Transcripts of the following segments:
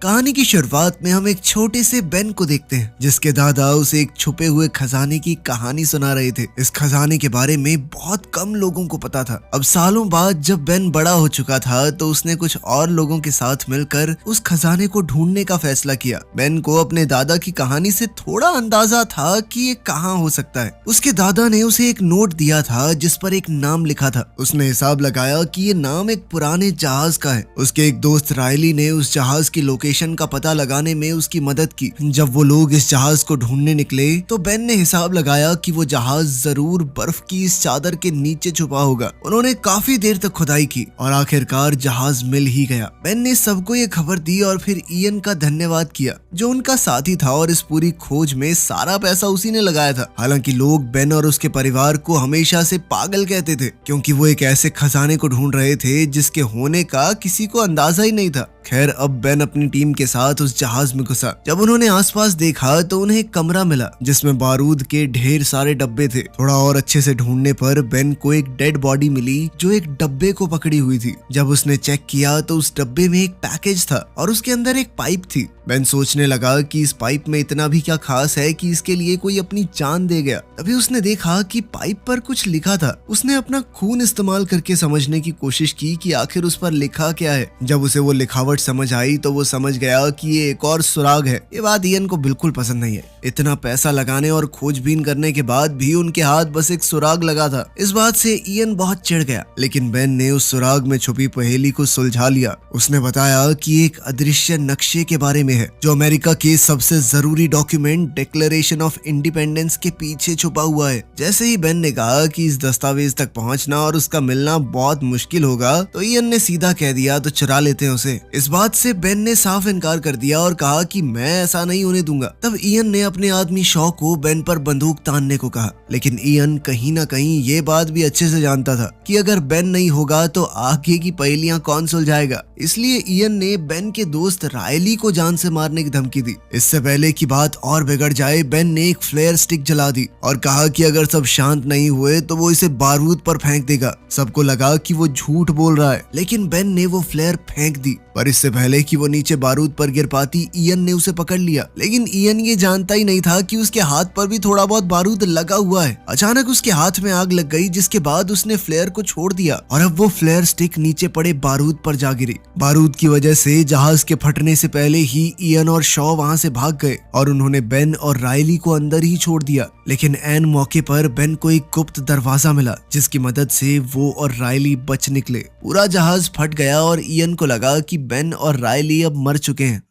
कहानी की शुरुआत में हम एक छोटे से बेन को देखते हैं जिसके दादा उसे एक छुपे हुए खजाने की कहानी सुना रहे थे। इस खजाने के बारे में बहुत कम लोगों को पता था। अब सालों बाद जब बेन बड़ा हो चुका था तो उसने कुछ और लोगों के साथ मिलकर उस खजाने को ढूंढने का फैसला किया। बेन को अपने दादा की कहानी से थोड़ा अंदाजा था कि ये कहाँ हो सकता है। उसके दादा ने उसे एक नोट दिया था जिस पर एक नाम लिखा था। उसने हिसाब लगाया कि ये नाम एक पुराने जहाज का है। उसके एक दोस्त रायली ने उस जहाज की लोकेशन का पता लगाने में उसकी मदद की। जब वो लोग इस जहाज को ढूंढने निकले तो बेन ने हिसाब लगाया कि वो जहाज जरूर बर्फ की इस चादर के नीचे छुपा होगा। उन्होंने काफी देर तक खुदाई की और आखिरकार जहाज मिल ही गया। बेन ने सबको ये खबर दी और फिर इयन का धन्यवाद किया जो उनका साथी था और इस पूरी खोज में सारा पैसा उसी ने लगाया था। हालांकि लोग बेन और उसके परिवार को हमेशा से पागल कहते थे क्योंकि वो एक ऐसे खजाने को ढूंढ रहे थे जिसके होने का किसी को अंदाजा ही नहीं था। खैर अब बेन अपनी टीम के साथ उस जहाज में घुसा। जब उन्होंने आसपास देखा तो उन्हें एक कमरा मिला जिसमें बारूद के ढेर सारे डब्बे थे। थोड़ा और अच्छे से ढूंढने पर बेन को एक डेड बॉडी मिली जो एक डब्बे को पकड़ी हुई थी। जब उसने चेक किया तो उस डब्बे में एक पैकेज था और उसके अंदर एक पाइप थी। बेन सोचने लगा कि इस पाइप में इतना भी क्या खास है कि इसके लिए कोई अपनी जान दे गया। तभी उसने देखा कि पाइप पर कुछ लिखा था। उसने अपना खून इस्तेमाल करके समझने की कोशिश की कि आखिर उस पर लिखा क्या है। जब उसे वो लिखावट समझ आई तो वो समझ गया कि ये एक और सुराग है। ये बात इयन को बिल्कुल पसंद नहीं है। इतना पैसा लगाने और खोजबीन करने के बाद भी उनके हाथ बस एक सुराग लगा था। इस बात से इयन बहुत चिढ़ गया, लेकिन बेन ने उस सुराग में छुपी पहेली को सुलझा लिया। उसने बताया कि एक अदृश्य नक्शे के बारे में है जो अमेरिका के सबसे जरूरी डॉक्यूमेंट डिक्लेरेशन ऑफ इंडिपेंडेंस के पीछे छुपा हुआ है। जैसे ही बेन ने कहा कि इस दस्तावेज तक पहुंचना और उसका मिलना बहुत मुश्किल होगा तो इयन ने सीधा कह दिया तो चुरा लेते हैं उसे। इस बात से बेन ने साफ इनकार कर दिया और कहा कि मैं ऐसा नहीं होने दूंगा। तब इयन ने अपने आदमी शॉ को बेन पर बंदूक तानने को कहा, लेकिन इयन कहीं ना कहीं ये बात भी अच्छे से जानता था कि अगर बेन नहीं होगा तो आगे की पहेलियां कौन सुलझाएगा। इसलिए इयन ने बेन के दोस्त रायली को जान से मारने की धमकी दी। इससे पहले की बात और बिगड़ जाए बेन ने एक फ्लेयर स्टिक जला दी और कहा कि अगर सब शांत नहीं हुए तो वो इसे बारूद पर फेंक देगा। सबको लगा कि वो झूठ बोल रहा है, लेकिन बेन ने वो फ्लेयर फेंक दी। पर इससे पहले कि वो नीचे बारूद पर गिर पाती इयन ने उसे पकड़ लिया। लेकिन इयन ये जानता ही नहीं था कि उसके हाथ पर भी थोड़ा बहुत बारूद लगा हुआ है। अचानक उसके हाथ में आग लग गई जिसके बाद उसने फ्लेयर को छोड़ दिया और अब वो फ्लेयर स्टिक नीचे पड़े बारूद पर जा गिरी। बारूद की वजह से जहाज के फटने से पहले ही इयन और शॉ वहां से भाग गए और उन्होंने बेन और रायली को अंदर ही छोड़ दिया। लेकिन ऐन मौके पर बेन को एक गुप्त दरवाजा मिला जिसकी मदद से वो और रायली बच निकले। पूरा जहाज फट गया और इयन को लगा कि बेन और रायली अब मर चुके हैं।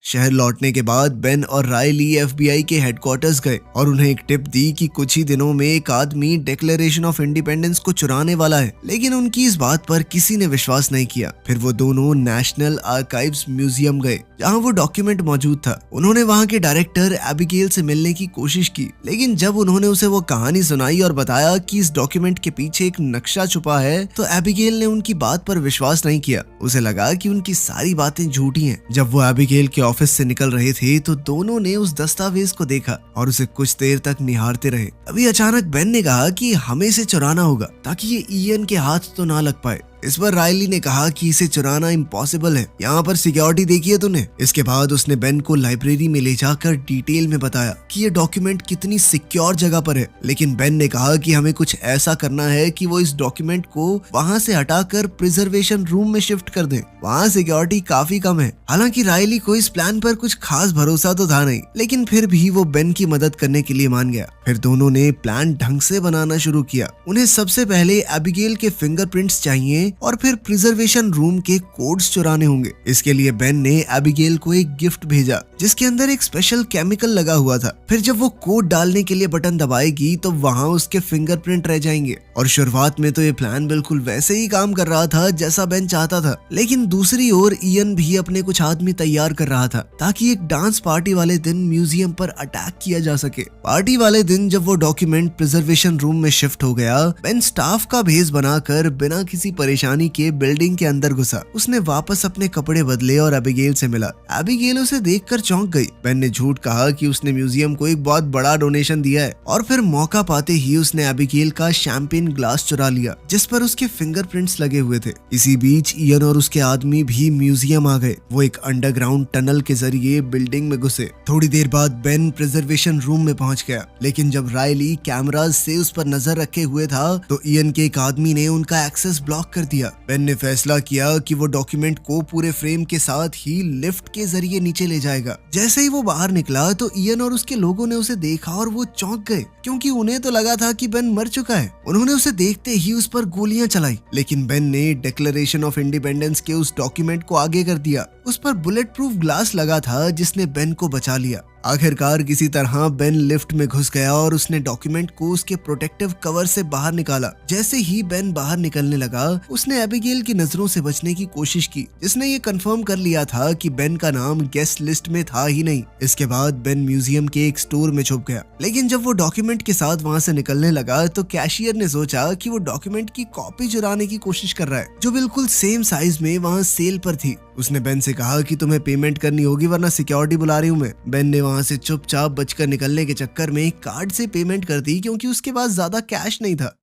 शहर लौटने के बाद बेन और रायली FBI के हेडक्वार्टर्स गए और उन्हें एक टिप दी कि कुछ ही दिनों में एक आदमी डिक्लेरेशन ऑफ इंडिपेंडेंस को चुराने वाला है। लेकिन उनकी इस बात पर किसी ने विश्वास नहीं किया। फिर वो दोनों नेशनल आर्काइव्स म्यूजियम गए जहां वो डॉक्यूमेंट मौजूद था। उन्होंने वहां के डायरेक्टर एबिगेल से मिलने की कोशिश की, लेकिन जब उन्होंने उसे वो कहानी सुनाई और बताया कि इस डॉक्यूमेंट के पीछे एक नक्शा छुपा है तो एबिगेल ने उनकी बात पर विश्वास नहीं किया। उसे लगा कि उनकी सारी बातें झूठी हैं। जब वो एबिगेल के ऑफिस से निकल रहे थे तो दोनों ने उस दस्तावेज को देखा और उसे कुछ देर तक निहारते रहे। अभी अचानक बेन ने कहा कि हमें इसे चुराना होगा ताकि ये इयन के हाथ तो ना लग पाए। इस पर रायली ने कहा कि इसे चुराना इम्पॉसिबल है, यहाँ पर सिक्योरिटी देखी है तूने। इसके बाद उसने बेन को लाइब्रेरी में ले जाकर डिटेल में बताया कि ये डॉक्यूमेंट कितनी सिक्योर जगह पर है। लेकिन बेन ने कहा कि हमें कुछ ऐसा करना है कि वो इस डॉक्यूमेंट को वहाँ से हटाकर प्रिजर्वेशन रूम में शिफ्ट कर दें। वहाँ सिक्योरिटी काफी कम है। हालांकि रायली को इस प्लान पर कुछ खास भरोसा तो था नहीं, लेकिन फिर भी वो बेन की मदद करने के लिए मान गया। फिर दोनों ने प्लान ढंग से बनाना शुरू किया। उन्हें सबसे पहले एबिगेल के फिंगरप्रिंट्स चाहिए और फिर प्रिजर्वेशन रूम के कोड्स चुराने होंगे। इसके लिए बेन ने एबिगेल को एक गिफ्ट भेजा जिसके अंदर एक स्पेशल केमिकल लगा हुआ था। फिर जब वो कोड डालने के लिए बटन दबाएगी तो वहां उसके फिंगरप्रिंट रह जाएंगे। और शुरुआत में तो ये प्लान बिल्कुल वैसे ही काम कर रहा था जैसा बेन चाहता था, लेकिन दूसरी ओर इयन भी अपने कुछ आदमी तैयार कर रहा था ताकि एक डांस पार्टी वाले दिन म्यूजियम पर अटैक किया जा सके। पार्टी वाले दिन जब वो डॉक्यूमेंट प्रिजर्वेशन रूम में शिफ्ट हो गया, बेन स्टाफ का भेस बनाकर बिना किसी परेशानी के बिल्डिंग के अंदर घुसा। उसने वापस अपने कपड़े बदले और एबिगेल से मिला। एबिगेल उसे देखकर चौंक गई। बेन ने झूठ कहा कि उसने म्यूजियम को एक बहुत बड़ा डोनेशन दिया है और फिर मौका पाते ही उसने एबिगेल का शैंपेन ग्लास चुरा लिया जिस पर उसके फिंगरप्रिंट्स लगे हुए थे। इसी बीच इयन और उसके आदमी भी म्यूजियम आ गए। वो एक अंडरग्राउंड टनल के जरिए बिल्डिंग में घुसे। थोड़ी देर बाद बेन प्रिजर्वेशन रूम में पहुंच गया, लेकिन जब रायली कैमराज से उस पर नजर रखे हुए था तो इयन के एक आदमी ने उनका एक्सेस ब्लॉक कर दिया। बेन ने फैसला किया कि वो डॉक्यूमेंट को पूरे फ्रेम के साथ ही लिफ्ट के जरिए नीचे ले जाएगा। जैसे ही वो बाहर निकला तो इयन और उसके लोगों ने उसे देखा और वो चौंक गए क्योंकि उन्हें तो लगा था कि बेन मर चुका है। उन्होंने उसे देखते ही उस पर गोलियां चलाई, लेकिन बेन ने डिक्लेरेशन ऑफ इंडिपेंडेंस के उस डॉक्यूमेंट को आगे कर दिया। उस पर बुलेट प्रूफ ग्लास लगा था जिसने बेन को बचा लिया। आखिरकार किसी तरह बेन लिफ्ट में घुस गया और उसने डॉक्यूमेंट को उसके प्रोटेक्टिव कवर से बाहर निकाला। जैसे ही बेन बाहर निकलने लगा उसने एबिगेल की नजरों से बचने की कोशिश की, जिसने ये कंफर्म कर लिया था कि बेन का नाम गेस्ट लिस्ट में था ही नहीं। इसके बाद बेन म्यूजियम के एक स्टोर में छुप गया, लेकिन जब वो डॉक्यूमेंट के साथ वहां से निकलने लगा तो कैशियर ने सोचा कि वो डॉक्यूमेंट की कॉपी चुराने की कोशिश कर रहा है जो बिल्कुल सेम साइज में वहाँ सेल पर थी। उसने बेन से कहा कि तुम्हें पेमेंट करनी होगी वरना सिक्योरिटी बुला रही हूँ मैं। बेन ने वहां से चुपचाप बचकर निकलने के चक्कर में कार्ड से पेमेंट कर दी क्योंकि उसके पास ज्यादा कैश नहीं था।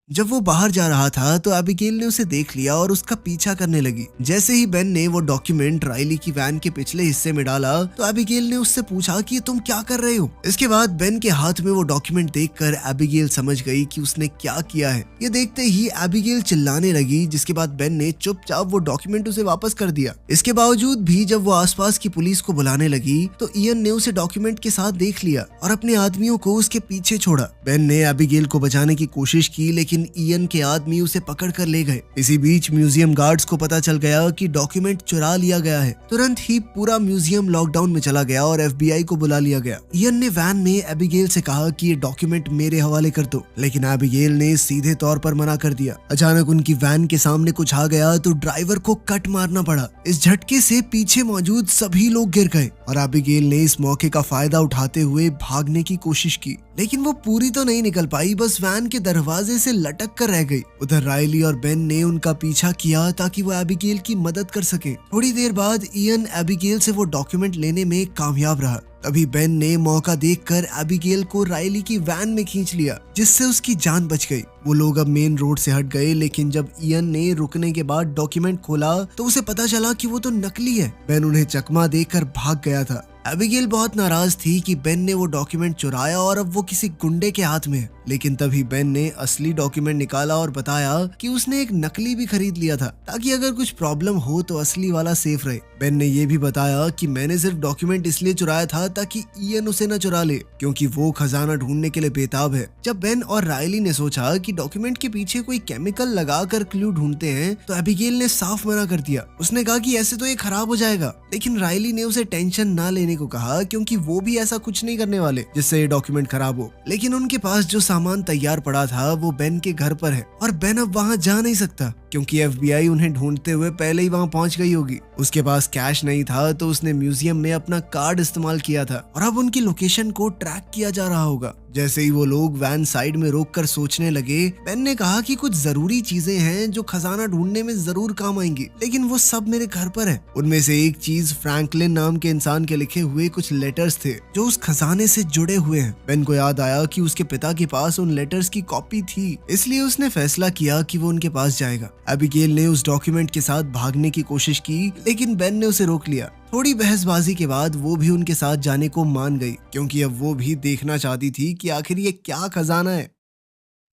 जब वो बाहर जा रहा था तो एबिगेल ने उसे देख लिया और उसका पीछा करने लगी। जैसे ही बेन ने वो डॉक्यूमेंट रायली की वैन के पिछले हिस्से में डाला तो एबिगेल ने उससे पूछा कि तुम क्या कर रहे हो। इसके बाद बेन के हाथ में वो डॉक्यूमेंट देखकर एबिगेल समझ गई कि उसने क्या किया है। ये देखते ही एबिगेल चिल्लाने लगी, जिसके बाद बेन ने चुपचाप वो डॉक्यूमेंट उसे वापस कर दिया। इसके बावजूद भी जब वो आसपास की पुलिस को बुलाने लगी तो इयन ने उसे डॉक्यूमेंट के साथ देख लिया और अपने आदमियों को उसके पीछे छोड़ा। बेन ने एबिगेल को बचाने की कोशिश की, लेकिन इयन के आदमी उसे पकड़ कर ले गए। इसी बीच म्यूजियम गार्ड्स को पता चल गया कि डॉक्यूमेंट चुरा लिया गया है। तुरंत ही पूरा म्यूजियम लॉकडाउन में चला गया और एफबीआई को बुला लिया गया। इयन ने वैन में एबिगेल से कहा कि ये डॉक्यूमेंट मेरे हवाले कर दो, लेकिन एबिगेल ने सीधे तौर पर मना कर दिया। अचानक उनकी वैन के सामने कुछ आ गया तो ड्राइवर को कट मारना पड़ा। इस झटके से पीछे मौजूद सभी लोग गिर गए और एबिगेल ने इस मौके का फायदा उठाते हुए भागने की कोशिश की, लेकिन वो पूरी तो नहीं निकल पाई, बस वैन के दरवाजे से लटक कर रह गई। उधर रायली और बेन ने उनका पीछा किया ताकि वो एबिगेल की मदद कर सके। थोड़ी देर बाद इयन एबिगेल से वो डॉक्यूमेंट लेने में कामयाब रहा। तभी बेन ने मौका देखकर एबिगेल को रायली की वैन में खींच लिया, जिससे उसकी जान बच गई। वो लोग अब मेन रोड से हट गए, लेकिन जब इयन ने रुकने के बाद डॉक्यूमेंट खोला तो उसे पता चला कि वो तो नकली है। बेन उन्हें चकमा देकर भाग गया था। एबिगेल बहुत नाराज थी कि बेन ने वो डॉक्यूमेंट चुराया और अब वो किसी गुंडे के हाथ में है, लेकिन तभी बेन ने असली डॉक्यूमेंट निकाला और बताया कि उसने एक नकली भी खरीद लिया था ताकि अगर कुछ प्रॉब्लम हो तो असली वाला सेफ रहे। बेन ने ये भी बताया कि मैंने सिर्फ डॉक्यूमेंट इसलिए चुराया था ताकि इयन उसे न चुरा ले, क्योंकि वो खजाना ढूंढने के लिए बेताब है। जब बेन और रायली ने सोचा कि डॉक्यूमेंट के पीछे कोई केमिकल लगाकर क्लू ढूंढते हैं तो एबिगेल ने साफ मना कर दिया। उसने कहा कि ऐसे तो ये खराब हो जाएगा, लेकिन रायली ने उसे टेंशन ना लेने को कहा क्योंकि वो भी ऐसा कुछ नहीं करने वाले जिससे ये डॉक्यूमेंट खराब हो। लेकिन उनके पास जो सामान तैयार पड़ा था वो बेन के घर पर है और बेन अब वहां जा नहीं सकता क्योंकि एफबीआई उन्हें ढूंढते हुए पहले ही वहां पहुंच गई होगी। उसके पास कैश नहीं था तो उसने म्यूजियम में अपना कार्ड इस्तेमाल किया था और अब उनकी लोकेशन को ट्रैक किया जा रहा होगा। जैसे ही वो लोग वैन साइड में रोककर सोचने लगे, बेन ने कहा कि कुछ जरूरी चीजें हैं जो खजाना ढूंढने में जरूर काम आएंगी, लेकिन वो सब मेरे घर पर है। उनमें से एक चीज फ्रैंकलिन नाम के इंसान के लिखे हुए कुछ लेटर्स थे जो उस खजाने से जुड़े हुए हैं। बेन को याद आया कि उसके पिता के पास उन लेटर्स की कॉपी थी, इसलिए उसने फैसला किया कि वो उनके पास जाएगा। एबिगेल ने उस डॉक्यूमेंट के साथ भागने की कोशिश की, लेकिन बेन ने उसे रोक लिया। थोड़ी बहसबाजी के बाद वो भी उनके साथ जाने को मान गई क्योंकि अब वो भी देखना चाहती थी कि आखिर ये क्या खजाना है।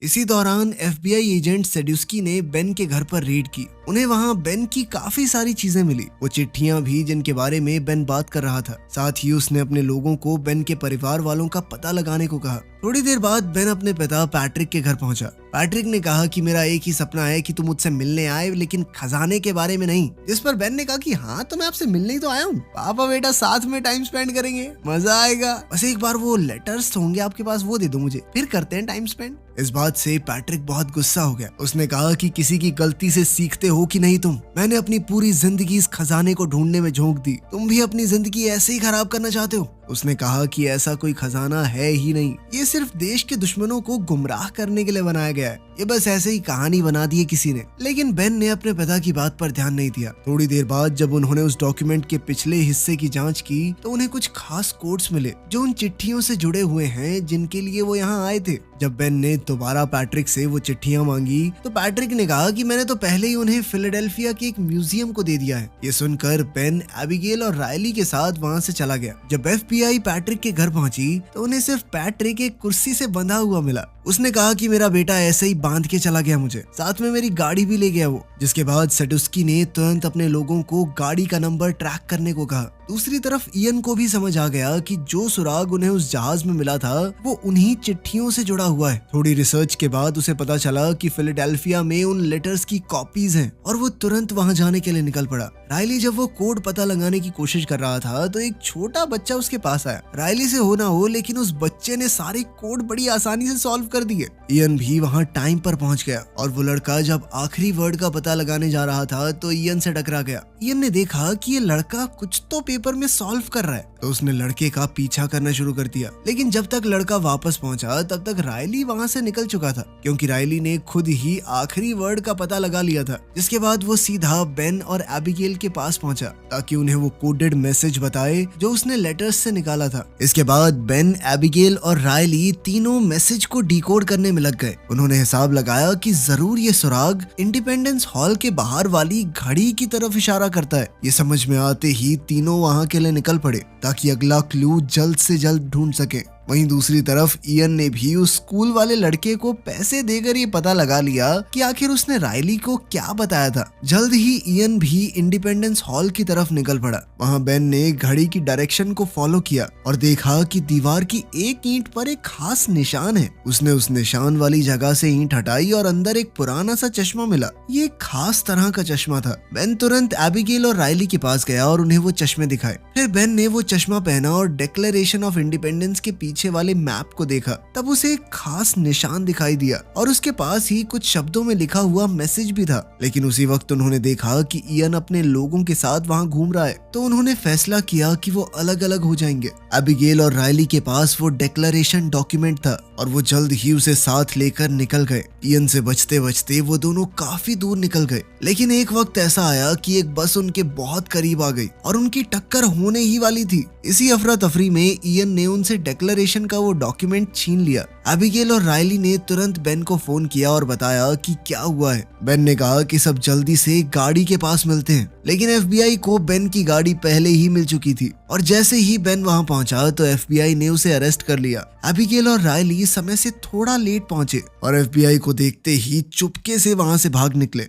इसी दौरान एफबीआई एजेंट सेड्यूस्की ने बेन के घर पर रेड की। उन्हें वहां बेन की काफी सारी चीजें मिली, वो चिट्ठियां भी जिनके बारे में बेन बात कर रहा था। साथ ही उसने अपने लोगों को बेन के परिवार वालों का पता लगाने को कहा। थोड़ी देर बाद बेन अपने पिता पैट्रिक के घर पहुंचा। पैट्रिक ने कहा कि मेरा एक ही सपना है कि तुम मुझसे मिलने आए, लेकिन खजाने के बारे में नहीं। जिस पर बेन ने कहा कि हाँ, तो मैं आपसे मिलने ही तो आया हूँ। पापा बेटा साथ में टाइम स्पेंड करेंगे, मजा आएगा। बस एक बार वो लेटर्स होंगे आपके पास, वो दे दो मुझे, फिर करते हैं टाइम स्पेंड। इस बात से पैट्रिक बहुत गुस्सा हो गया। उसने कहा कि किसी की गलती से सीखते हो कि नहीं तुम? मैंने अपनी पूरी जिंदगी इस खजाने को ढूंढने में झोंक दी, तुम भी अपनी जिंदगी ऐसे ही खराब करना चाहते हो? उसने कहा कि ऐसा कोई खजाना है ही नहीं, ये सिर्फ देश के दुश्मनों को गुमराह करने के लिए बनाया गया है, ये बस ऐसे ही कहानी बना दी है किसी ने। लेकिन बेन ने अपने पिता की बात पर ध्यान नहीं दिया। थोड़ी देर बाद जब उन्होंने उस डॉक्यूमेंट के पिछले हिस्से की जांच की तो उन्हें कुछ खास कोड्स मिले जो उन चिट्ठियों से जुड़े हुए हैं जिनके लिए वो यहाँ आए थे। जब बेन ने दोबारा पैट्रिक से वो चिट्ठियां मांगी तो पैट्रिक ने कहा कि मैंने तो पहले ही उन्हें फिलाडेल्फिया के एक म्यूजियम को दे दिया है। ये सुनकर बेन एबिगेल और रायली के साथ वहाँ से चला गया। जब FBI पैट्रिक के घर पहुंची तो उन्हें सिर्फ पैट्रिक एक कुर्सी से बंधा हुआ मिला। उसने कहा कि मेरा बेटा ऐसे ही बांध के चला गया मुझे, साथ में मेरी गाड़ी भी ले गया वो। जिसके बाद सेडुस्की ने तुरंत अपने लोगों को गाड़ी का नंबर ट्रैक करने को कहा। दूसरी तरफ इयन को भी समझ आ गया कि जो सुराग उन्हें उस जहाज में मिला था वो उन्हीं चिट्ठियों से जुड़ा हुआ है। थोड़ी रिसर्च के बाद उसे पता चला कि फिलाडेल्फिया में उन लेटर्स की कॉपीज हैं और वो तुरंत वहां जाने के लिए निकल पड़ा। रायली जब वो कोड पता लगाने की कोशिश कर रहा था तो एक छोटा बच्चा उसके पास आया। रायली से हो ना हो लेकिन उस बच्चे ने सारे कोड बड़ी आसानी से सॉल्व कर दिए। इयन भी वहां टाइम पर पहुंच गया और वो लड़का जब आखिरी वर्ड का पता लगाने जा रहा था तो इयन से टकरा गया। इयन ने देखा कि ये लड़का कुछ तो पेपर में सॉल्व कर रहा है तो उसने लड़के का पीछा करना शुरू कर दिया। लेकिन जब तक लड़का वापस पहुंचा तब तक रायली वहां से निकल चुका था, क्योंकि रायली ने खुद ही आखिरी वर्ड का पता लगा लिया था। जिसके बाद वो सीधा बेन और एबिगेल के पास पहुंचा ताकि उन्हें वो कोडेड मैसेज बताए जो उसने लेटर्स से निकाला था। इसके बाद बेन, एबिगेल और रायली तीनों मैसेज को डिकोड करने में लग गए। उन्होंने हिसाब लगाया कि जरूर ये सुराग इंडिपेंडेंस हॉल के बाहर वाली घड़ी की तरफ इशारा करता है। ये समझ में आते ही तीनों वहां के लिए निकल पड़े ताकि अगला क्लू जल्द से जल्द ढूंढ सके। वहीं दूसरी तरफ इयन ने भी उस स्कूल वाले लड़के को पैसे देकर ये पता लगा लिया कि आखिर उसने रायली को क्या बताया था। जल्द ही इयन भी इंडिपेंडेंस हॉल की तरफ निकल पड़ा। वहां बेन ने घड़ी की डायरेक्शन को फॉलो किया और देखा कि दीवार की एक ईंट पर एक खास निशान है। उसने उस निशान वाली जगह से ईंट हटाई और अंदर एक पुराना सा चश्मा मिला। ये एक खास तरह का चश्मा था। बेन तुरंत एबिगेल और रायली के पास गया और उन्हें वो चश्मे दिखाए। फिर बेन ने वो चश्मा पहना और डिक्लेरेशन ऑफ इंडिपेंडेंस के पीछे वाले मैप को देखा। तब उसे एक खास निशान दिखाई दिया और उसके पास ही कुछ शब्दों में लिखा हुआ मैसेज भी था। लेकिन उसी वक्त उन्होंने देखा कि इयन अपने लोगों के साथ वहां घूम रहा है, तो उन्होंने फैसला किया कि वो अलग अलग हो जाएंगे। एबिगेल और रायली के पास वो डिक्लेरेशन डॉक्यूमेंट था और वो जल्द ही उसे साथ लेकर निकल गए। इयन से बचते बचते वो दोनों काफी दूर निकल गए। लेकिन एक वक्त ऐसा आया कि एक बस उनके बहुत करीब आ गई और उनकी टक्कर होने ही वाली थी। इसी अफरा तफरी में इयन ने उनसे डिक्लेरेशन का वो डॉक्यूमेंट छीन लिया। एबिगेल और रायली ने तुरंत बेन को फोन किया और बताया कि क्या हुआ है। बेन ने कहा कि सब जल्दी से गाड़ी के पास मिलते हैं। लेकिन FBI को बेन की गाड़ी पहले ही मिल चुकी थी और जैसे ही बेन वहां पहुंचा तो FBI ने उसे अरेस्ट कर लिया। एबिगेल और रायली समय से थोड़ा लेट पहुंचे और FBI को देखते ही चुपके से वहां से भाग निकले।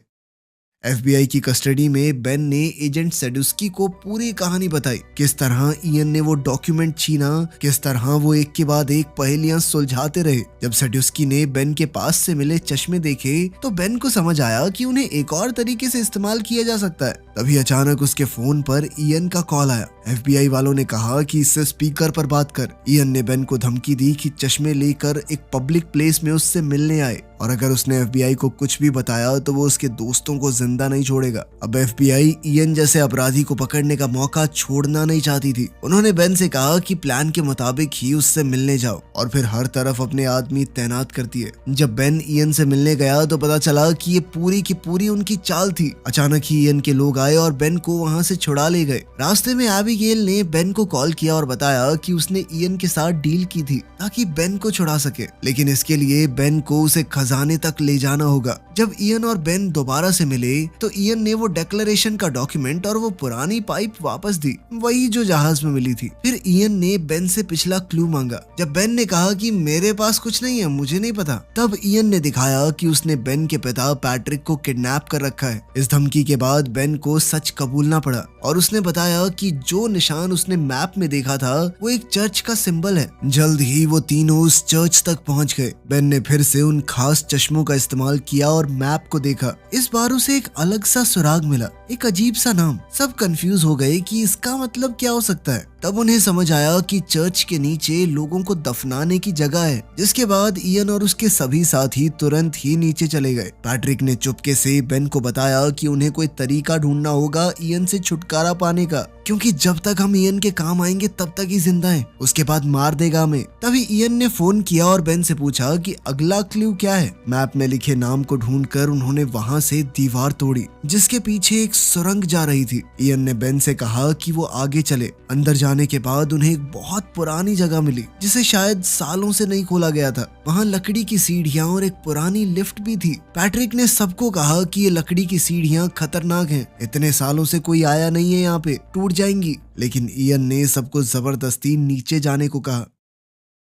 FBI की कस्टडी में बेन ने एजेंट सेडुस्की को पूरी कहानी बताई। किस तरह इयन ने वो डॉक्यूमेंट छीना, किस तरह वो एक के बाद एक पहेलियां सुलझाते रहे। जब सेडुस्की ने बेन के पास से मिले चश्मे देखे तो बेन को समझ आया कि उन्हें एक और तरीके से इस्तेमाल किया जा सकता है। तभी अचानक उसके फोन पर इयन का कॉल आया। FBI वालों ने कहा कि इससे स्पीकर पर बात कर। इयन ने बेन को धमकी दी कि चश्मे लेकर एक पब्लिक प्लेस में उससे मिलने आए और अगर उसने FBI को कुछ भी बताया तो वो उसके दोस्तों को जिंदा नहीं छोड़ेगा। अब FBI इयन जैसे अपराधी को पकड़ने का मौका छोड़ना नहीं चाहती थी। उन्होंने बेन से कहा कि प्लान के मुताबिक ही उससे मिलने जाओ और फिर हर तरफ अपने आदमी तैनात करती है। जब बेन इयन से मिलने गया तो पता चला कि ये पूरी की पूरी उनकी चाल थी। अचानक ही इयन के लोग आए और बेन को वहां से छुड़ा ले गए। रास्ते में एबिगेल ने बेन को कॉल किया और बताया कि उसने इयन के साथ डील की थी ताकि बेन को छुड़ा सके, लेकिन इसके लिए बेन को उसे खजाने तक ले जाना होगा। जब इयन और बेन दोबारा से मिले तो इयन ने वो डिक्लेरेशन का डॉक्यूमेंट और वो पुरानी पाइप वापस दी, वही जो जहाज में मिली थी। फिर इयन ने बेन से पिछला क्लू मांगा। जब बेन ने कहा कि मेरे पास कुछ नहीं है, मुझे नहीं पता, तब इयन ने दिखाया कि उसने बेन के पिता पैट्रिक को किडनैप कर रखा है। इस धमकी के बाद बेन को सच कबूलना पड़ा और उसने बताया कि जो निशान उसने मैप में देखा था वो एक चर्च का सिंबल है। जल्द ही वो तीनों उस चर्च तक पहुंच गए। बेन ने फिर से उन खास खास चश्मों का इस्तेमाल किया और मैप को देखा। इस बार उसे एक अलग सा सुराग मिला, एक अजीब सा नाम। सब कंफ्यूज हो गए कि इसका मतलब क्या हो सकता है। तब उन्हें समझ आया कि चर्च के नीचे लोगों को दफनाने की जगह है। जिसके बाद इयन और उसके सभी साथी तुरंत ही नीचे चले गए। पैट्रिक ने चुपके से बेन को बताया कि उन्हें कोई तरीका ढूंढना होगा इयन से छुटकारा पाने का, क्योंकि जब तक हम इयन के काम आएंगे तब तक ही जिंदा हैं, उसके बाद मार देगा हमें। तभी इयन ने फोन किया और बेन से पूछा कि अगला क्लू क्या है। मैप में लिखे नाम को ढूंढकर उन्होंने वहां से दीवार तोड़ी जिसके पीछे एक सुरंग जा रही थी। इयन ने बेन से कहा कि वो आगे चले। अंदर जाने के बाद उन्हें एक बहुत पुरानी जगह मिली जिसे शायद सालों से नहीं खोला गया था। वहाँ लकड़ी की सीढ़ियाँ और एक पुरानी लिफ्ट भी थी। पैट्रिक ने सबको कहा कि ये लकड़ी की सीढ़ियाँ खतरनाक हैं, इतने सालों से कोई आया नहीं है यहाँ पे, टूट जाएंगी। लेकिन इयन ने सबको जबरदस्ती नीचे जाने को कहा।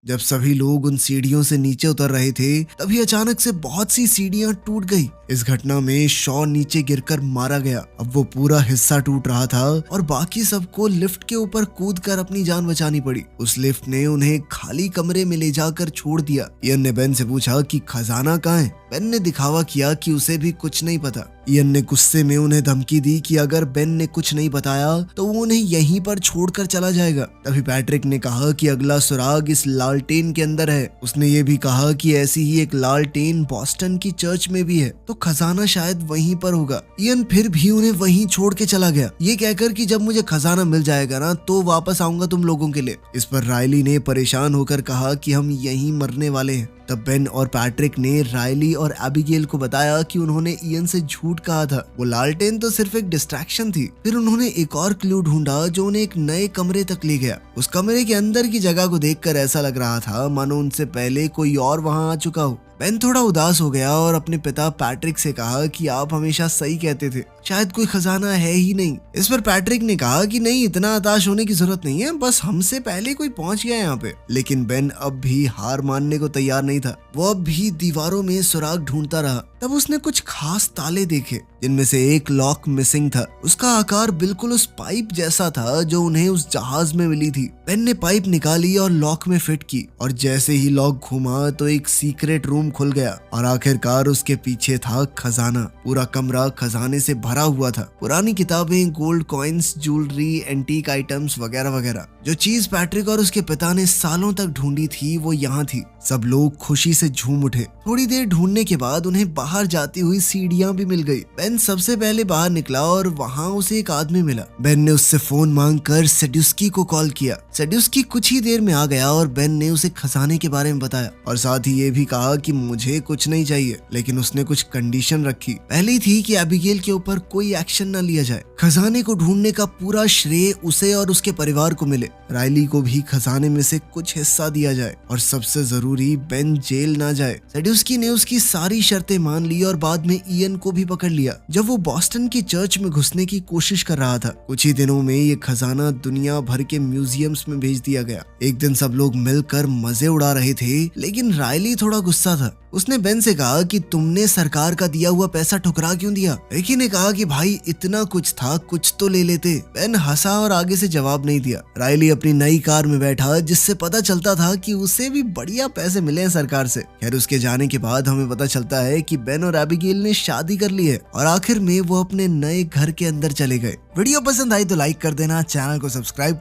जब सभी लोग उन सीढ़ियों से नीचे उतर रहे थे तभी अचानक से बहुत सी सीढ़ियां टूट गई। इस घटना में शॉ नीचे गिरकर मारा गया। अब वो पूरा हिस्सा टूट रहा था और बाकी सबको लिफ्ट के ऊपर कूदकर अपनी जान बचानी पड़ी। उस लिफ्ट ने उन्हें खाली कमरे में ले जाकर छोड़ दिया। इयन ने बेन से पूछा कि खजाना कहाँ है। बेन ने दिखावा किया कि उसे भी कुछ नहीं पता। इयन ने गुस्से में उन्हें धमकी दी कि अगर बेन ने कुछ नहीं बताया तो वो उन्हें यहीं पर छोड़कर चला जाएगा। तभी पैट्रिक ने कहा कि अगला सुराग इस लालटेन के अंदर है। उसने ये भी कहा कि ऐसी ही एक लालटेन बॉस्टन की चर्च में भी है, तो खजाना शायद वहीं पर होगा। इयन फिर भी उन्हें वहीं छोड़ के चला गया, ये कहकर कि जब मुझे खजाना मिल जाएगा ना तो वापस आऊंगा तुम लोगों के लिए। इस पर रायली ने परेशान होकर कहा कि हम यहीं मरने वाले हैं। तब बेन और पैट्रिक ने रायली और एबिगेल को बताया कि उन्होंने इयन से झूठ कहा था, वो लालटेन तो सिर्फ एक डिस्ट्रैक्शन थी। फिर उन्होंने एक और क्लू ढूंढा जो उन्हें एक नए कमरे तक ले गया। उस कमरे के अंदर की जगह को देखकर ऐसा लग रहा था मानो उनसे पहले कोई और वहां आ चुका हो। बेन थोड़ा उदास हो गया और अपने पिता पैट्रिक से कहा कि आप हमेशा सही कहते थे, शायद कोई खजाना है ही नहीं। इस पर पैट्रिक ने कहा कि नहीं, इतना हताश होने की जरूरत नहीं है, बस हमसे पहले कोई पहुंच गया यहाँ पे। लेकिन बेन अब भी हार मानने को तैयार नहीं था। वो अब भी दीवारों में सुराग ढूंढता रहा। तब उसने कुछ खास ताले देखे जिनमें से एक लॉक मिसिंग था। उसका आकार बिल्कुल उस पाइप जैसा था जो उन्हें उस जहाज में मिली थी। बेन ने पाइप निकाली और लॉक में फिट की और जैसे ही लॉक घुमा तो एक सीक्रेट रूम खुल गया और आखिरकार उसके पीछे था खजाना। पूरा कमरा खजाने से भरा हुआ था। पुरानी किताबें, gold coins, jewellery, antique items वगैरह वगैरह। जो चीज पैट्रिक और उसके पिता ने सालों तक ढूंढी थी वो यहाँ थी। सब लोग खुशी से झूम उठे। थोड़ी देर ढूंढने के बाद उन्हें बाहर जाती हुई सीढ़ियां भी मिल गई। बेन सबसे पहले बाहर निकला और वहां उसे एक आदमी मिला। बेन ने उससे फोन मांगकर सेड्यूस्की को कॉल किया। सेड्यूस्की कुछ ही देर में आ गया और बेन ने उसे खजाने के बारे में बताया और साथ ही ये भी कहा कि मुझे कुछ नहीं चाहिए, लेकिन उसने कुछ कंडीशन रखी। पहली थी कि एबिगेल के ऊपर कोई एक्शन न लिया जाए। खजाने को ढूंढने का पूरा श्रेय उसे और उसके परिवार को मिले। रायली को भी खजाने में से कुछ हिस्सा दिया जाए और सबसे जरूरी बेन जेल ना जाए। सेड्यूस्की ने उसकी सारी शर्तें मान ली और बाद में इयन को भी पकड़ लिया जब वो बॉस्टन की चर्च में घुसने की कोशिश कर रहा था। कुछ ही दिनों में ये खजाना दुनिया भर के म्यूजियम्स में भेज दिया गया। एक दिन सब लोग मिलकर मजे उड़ा रहे थे, लेकिन रायली थोड़ा गुस्सा था। उसने बेन से कहा कि तुमने सरकार का दिया हुआ पैसा ठुकरा क्यों दिया। रिकी ने कहा कि भाई इतना कुछ था, कुछ तो ले लेते। बेन हंसा और आगे से जवाब नहीं दिया। रायली अपनी नई कार में बैठा जिससे पता चलता था कि उसे भी बढ़िया पैसे मिले हैं सरकार से। खैर उसके जाने के बाद हमें पता चलता है कि बेन और एबिगेल ने शादी कर ली है और आखिर में वो अपने नए घर के अंदर चले गए। वीडियो पसंद आई तो लाइक कर देना, चैनल को सब्सक्राइब